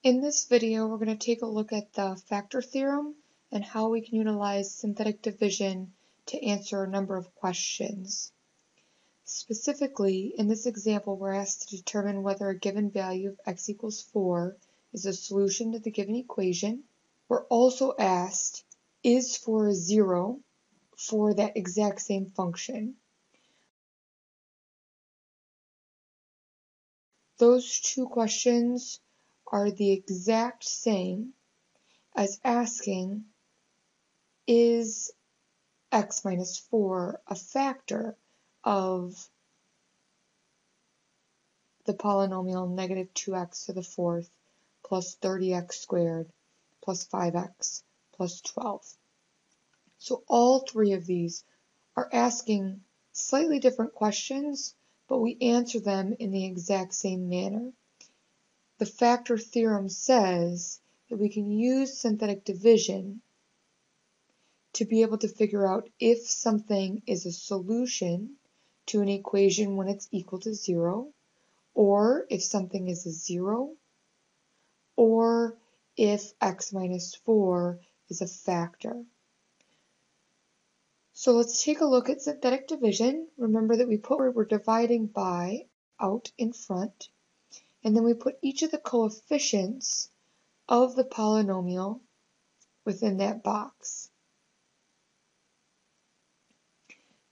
In this video, we're going to take a look at the factor theorem and how we can utilize synthetic division to answer a number of questions. Specifically, in this example, we're asked to determine whether a given value of x equals 4 is a solution to the given equation. We're also asked, is 4 a 0 for that exact same function? Those two questions are the exact same as asking, is x minus 4 a factor of the polynomial negative 2x to the fourth plus 30x squared plus 5x plus 12. So all three of these are asking slightly different questions, but we answer them in the exact same manner. The factor theorem says that we can use synthetic division to be able to figure out if something is a solution to an equation when it's equal to 0, or if something is a 0, or if x minus 4 is a factor. So let's take a look at synthetic division. Remember that we put where we're dividing by out in front, and then we put each of the coefficients of the polynomial within that box.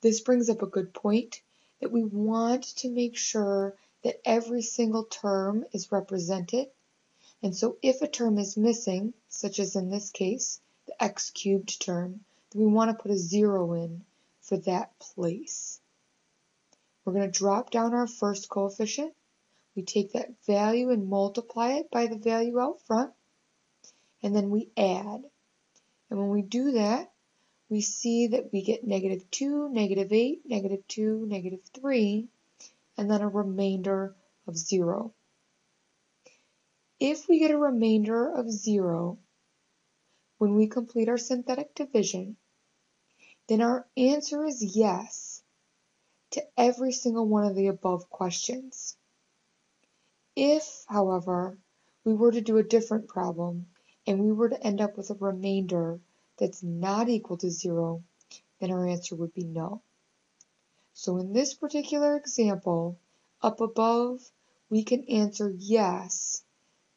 This brings up a good point, that we want to make sure that every single term is represented. And so if a term is missing, such as in this case, the x cubed term, then we want to put a 0 in for that place. We're going to drop down our first coefficient. We take that value and multiply it by the value out front, and then we add. And when we do that, we see that we get negative 2, negative 8, negative 2, negative 3, and then a remainder of 0. If we get a remainder of 0 when we complete our synthetic division, then our answer is yes to every single one of the above questions. If, however, we were to do a different problem and we were to end up with a remainder that's not equal to 0, then our answer would be no. So in this particular example, up above, we can answer yes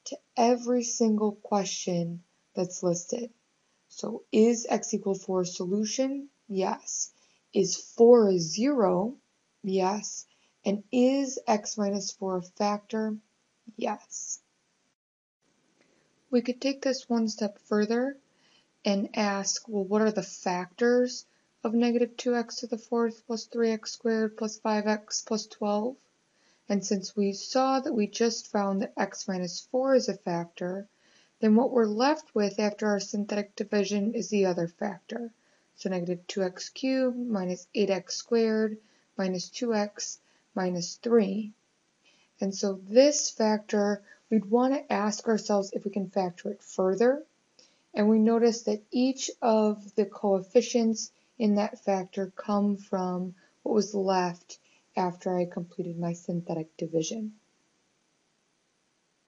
to every single question that's listed. So is x equal 4 a solution? Yes. Is 4 a 0? Yes. And is x minus 4 a factor? Yes. We could take this one step further and ask, well, what are the factors of negative 2x to the fourth plus 3x squared plus 5x plus 12? And since we saw that we just found that x minus 4 is a factor, then what we're left with after our synthetic division is the other factor. So negative 2x cubed minus 8x squared minus 2x minus 3. And so this factor, we'd want to ask ourselves if we can factor it further. And we notice that each of the coefficients in that factor come from what was left after I completed my synthetic division.